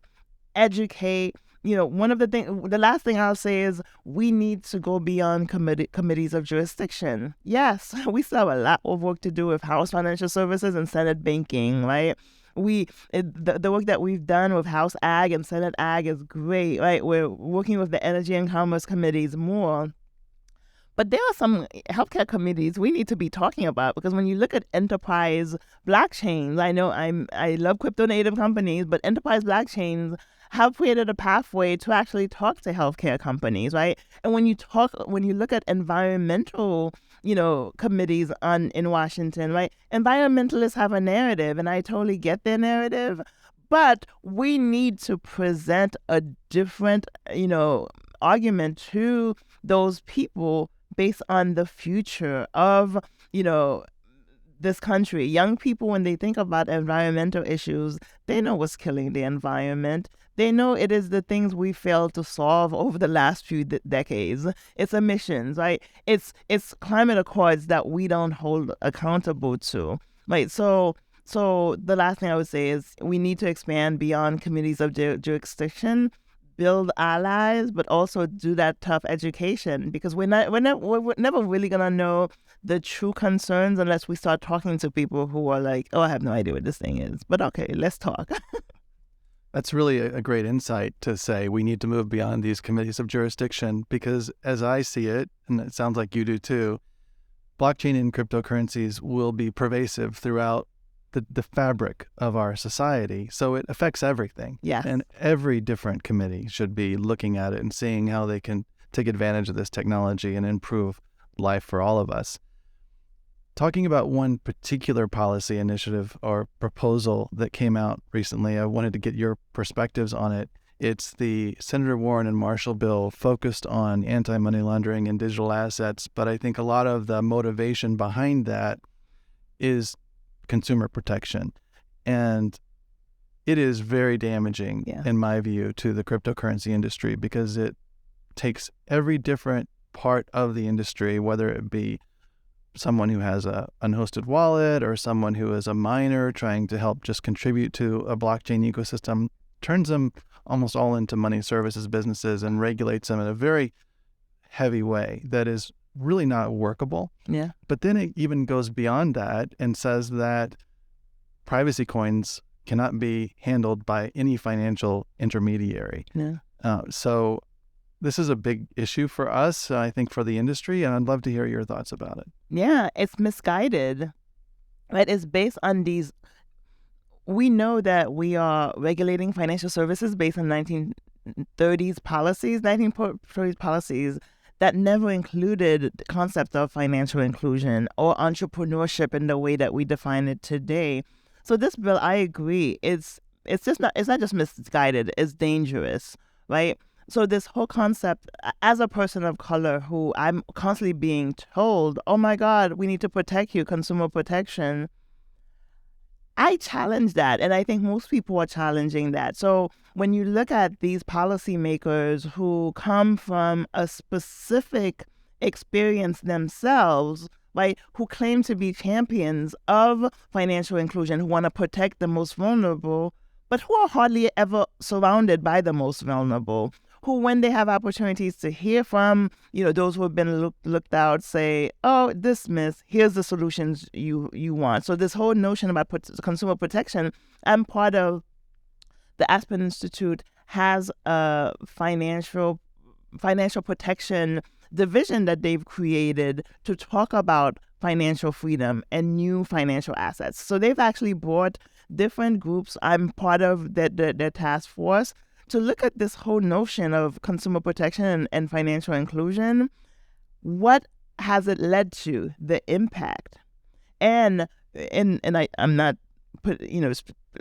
educate, the last thing I'll say is we need to go beyond committees of jurisdiction. Yes, we still have a lot of work to do with House Financial Services and Senate Banking, right? The work that we've done with House Ag and Senate Ag is great, right? We're working with the Energy and Commerce committees more. But there are some healthcare committees we need to be talking about, because when you look at enterprise blockchains, I love crypto native companies, but enterprise blockchains have created a pathway to actually talk to healthcare companies, right? And when you look at environmental committees in Washington, right? Environmentalists have a narrative, and I totally get their narrative, but we need to present a different, argument to those people based on the future of, this country. Young people, when they think about environmental issues, they know what's killing the environment. They know it is the things we failed to solve over the last few decades. It's emissions, right? It's climate accords that we don't hold accountable to, right? So the last thing I would say is we need to expand beyond communities of jurisdiction, build allies, but also do that tough education, because we're never really gonna know the true concerns unless we start talking to people who are like, oh, I have no idea what this thing is, but okay, let's talk. That's really a great insight to say we need to move beyond these committees of jurisdiction, because as I see it, and it sounds like you do too, blockchain and cryptocurrencies will be pervasive throughout the fabric of our society. So it affects everything. Yes. And every different committee should be looking at it and seeing how they can take advantage of this technology and improve life for all of us. Talking about one particular policy initiative or proposal that came out recently, I wanted to get your perspectives on it. It's the Senator Warren and Marshall bill focused on anti-money laundering and digital assets, but I think a lot of the motivation behind that is consumer protection. And it is very damaging, in my view, to the cryptocurrency industry, because it takes every different part of the industry, whether it be someone who has a unhosted wallet or someone who is a miner trying to help just contribute to a blockchain ecosystem, turns them almost all into money services businesses and regulates them in a very heavy way that is really not workable. Yeah. But then it even goes beyond that and says that privacy coins cannot be handled by any financial intermediary. Yeah. So this is a big issue for us, I think, for the industry, and I'd love to hear your thoughts about it. Yeah, it's misguided. Right? It's based on these. We know that we are regulating financial services based on 1930s policies that never included the concept of financial inclusion or entrepreneurship in the way that we define it today. So this bill, I agree, it's not just misguided, it's dangerous, right? So this whole concept, as a person of color who I'm constantly being told, oh my God, we need to protect you, consumer protection, I challenge that, and I think most people are challenging that. So when you look at these policymakers who come from a specific experience themselves, right, who claim to be champions of financial inclusion, who want to protect the most vulnerable, but who are hardly ever surrounded by the most vulnerable, who, when they have opportunities to hear from, those who have been looked out, say, oh, dismiss, here's the solutions you want. So this whole notion about consumer protection, I'm part of the Aspen Institute has a financial protection division that they've created to talk about financial freedom and new financial assets. So they've actually brought different groups. I'm part of their task force to look at this whole notion of consumer protection and financial inclusion. What has it led to? The impact, and I'm not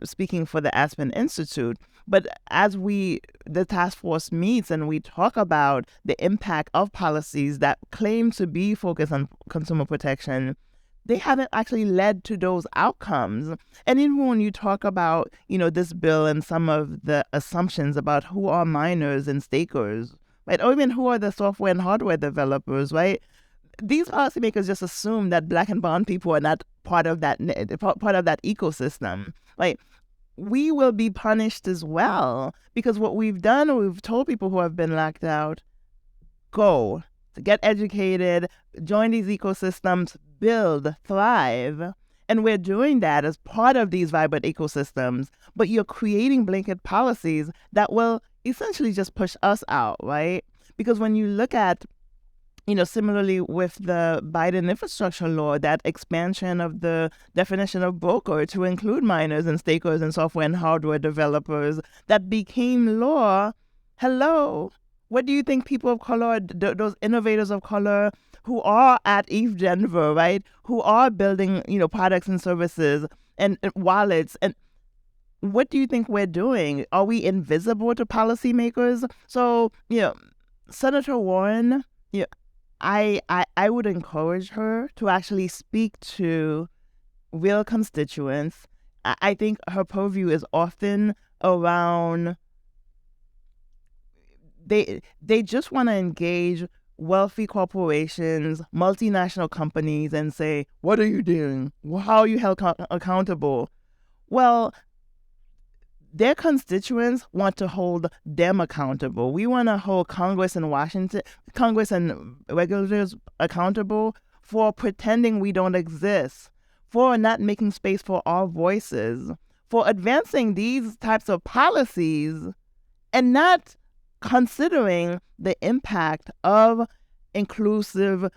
speaking for the Aspen Institute, but as the task force meets and we talk about the impact of policies that claim to be focused on consumer protection, they haven't actually led to those outcomes. And even when you talk about, this bill and some of the assumptions about who are miners and stakers, right, or even who are the software and hardware developers, right, these policymakers just assume that Black and brown people are not part of that ecosystem, right? We will be punished as well, because what we've done, we've told people who have been locked out, go, get educated, join these ecosystems, build, thrive. And we're doing that as part of these vibrant ecosystems, but you're creating blanket policies that will essentially just push us out, right? Because when you look at, similarly with the Biden infrastructure law, that expansion of the definition of broker to include miners and stakers and software and hardware developers that became law, hello, What do you think people of color, those innovators of color who are at Eve Denver, right, who are building, products and services and wallets, and what do you think we're doing? Are we invisible to policymakers? So, Senator Warren, I would encourage her to actually speak to real constituents. I think her purview is often around, they just want to engage wealthy corporations, multinational companies, and say, what are you doing? How are you held accountable? Well, their constituents want to hold them accountable. We want to hold Congress and regulators accountable for pretending we don't exist, for not making space for our voices, for advancing these types of policies and not considering the impact of inclusion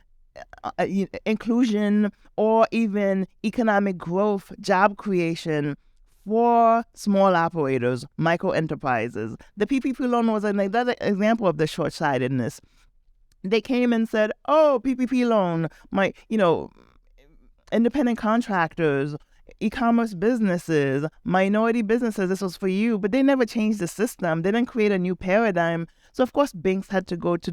or even economic growth, job creation for small operators, micro enterprises. The PPP loan was another example of the short-sightedness. They came and said, oh, PPP loan, independent contractors, e-commerce businesses, minority businesses, this was for you, but they never changed the system. They didn't create a new paradigm. So of course, banks had to go to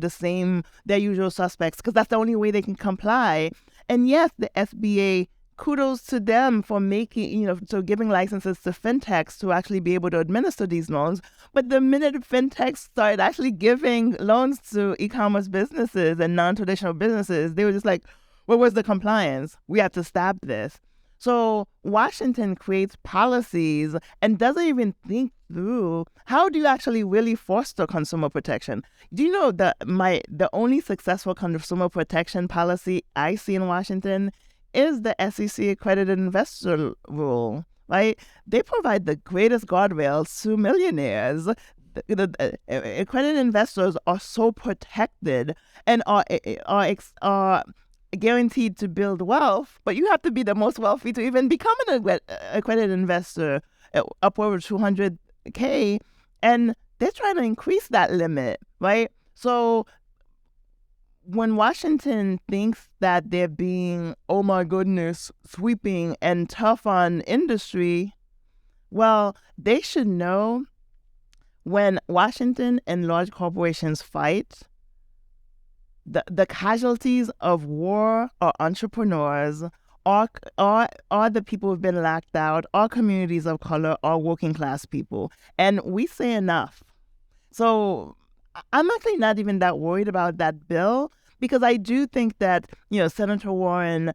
their usual suspects, because that's the only way they can comply. And yes, the SBA, kudos to them for giving licenses to fintechs to actually be able to administer these loans. But the minute fintechs started actually giving loans to e-commerce businesses and non-traditional businesses, they were just like, well, where's the compliance? We have to stop this. So Washington creates policies and doesn't even think through, how do you actually really foster consumer protection? Do you know that the only successful consumer protection policy I see in Washington is the SEC accredited investor rule, right? They provide the greatest guardrails to millionaires. The accredited investors are so protected and are guaranteed to build wealth, but you have to be the most wealthy to even become an accredited investor, upward of $200K, and they're trying to increase that limit, right? So when Washington thinks that they're being, oh my goodness, sweeping and tough on industry, well, they should know when Washington and large corporations fight, the casualties of war are entrepreneurs, are the people who've been locked out, are communities of color, are working class people. And we say enough. So I'm actually not even that worried about that bill, because I do think that, Senator Warren,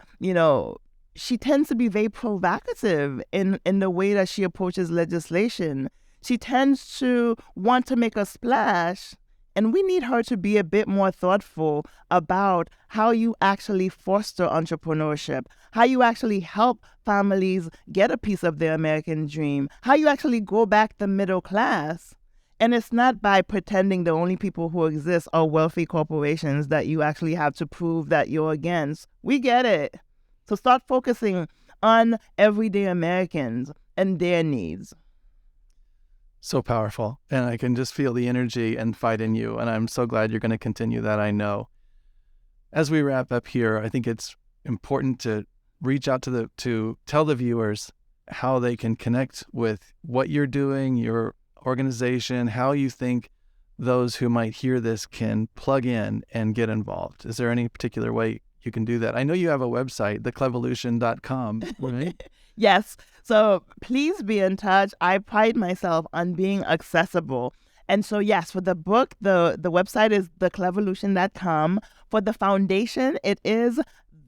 she tends to be very provocative in the way that she approaches legislation. She tends to want to make a splash, and we need her to be a bit more thoughtful about how you actually foster entrepreneurship, how you actually help families get a piece of their American dream, how you actually go back the middle class. And it's not by pretending the only people who exist are wealthy corporations that you actually have to prove that you're against. We get it. So start focusing on everyday Americans and their needs. So powerful. And I can just feel the energy and fight in you. And I'm so glad you're going to continue that, I know. As we wrap up here, I think it's important to reach out to tell the viewers how they can connect with what you're doing, your organization, how you think those who might hear this can plug in and get involved. Is there any particular way you can do that? I know you have a website, theclevolution.com, right? Yes. So please be in touch. I pride myself on being accessible. And so, yes, for the book, the website is theclevolution.com. For the foundation, it is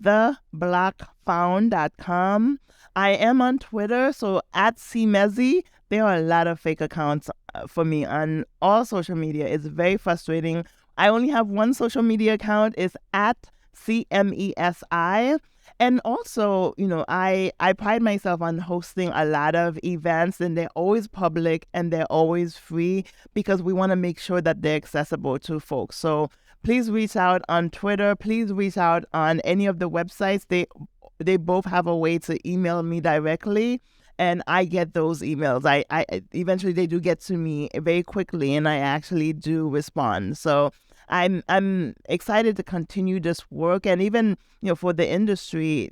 theblockfound.com. I am on Twitter, so @CMezzi. There are a lot of fake accounts for me on all social media. It's very frustrating. I only have one social media account. It's @CMESI. And also, I pride myself on hosting a lot of events, and they're always public and they're always free, because we want to make sure that they're accessible to folks. So please reach out on Twitter. Please reach out on any of the websites. They both have a way to email me directly. and I get those emails. I eventually they do get to me very quickly, and I actually do respond. So I'm excited to continue this work, and even for the industry,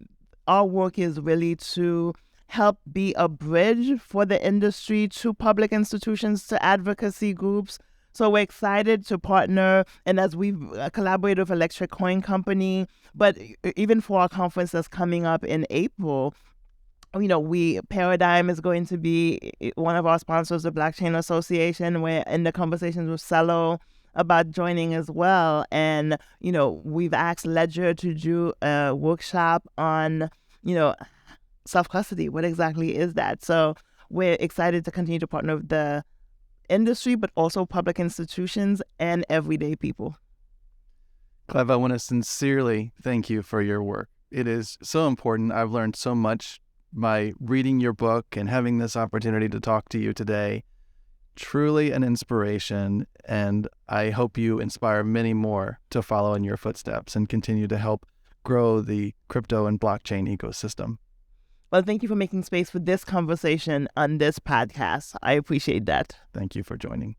our work is really to help be a bridge for the industry to public institutions, to advocacy groups. So we're excited to partner, and as we've collaborated with Electric Coin Company, but even for our conference that's coming up in April, Paradigm is going to be one of our sponsors, the Blockchain Association. We're in the conversations with Cello about joining as well. And, we've asked Ledger to do a workshop on, self-custody. What exactly is that? So we're excited to continue to partner with the industry, but also public institutions and everyday people. Cleva, I want to sincerely thank you for your work. It is so important. I've learned so much by reading your book and having this opportunity to talk to you today. Truly an inspiration, and I hope you inspire many more to follow in your footsteps and continue to help grow the crypto and blockchain ecosystem. Well, thank you for making space for this conversation on this podcast. I appreciate that. Thank you for joining.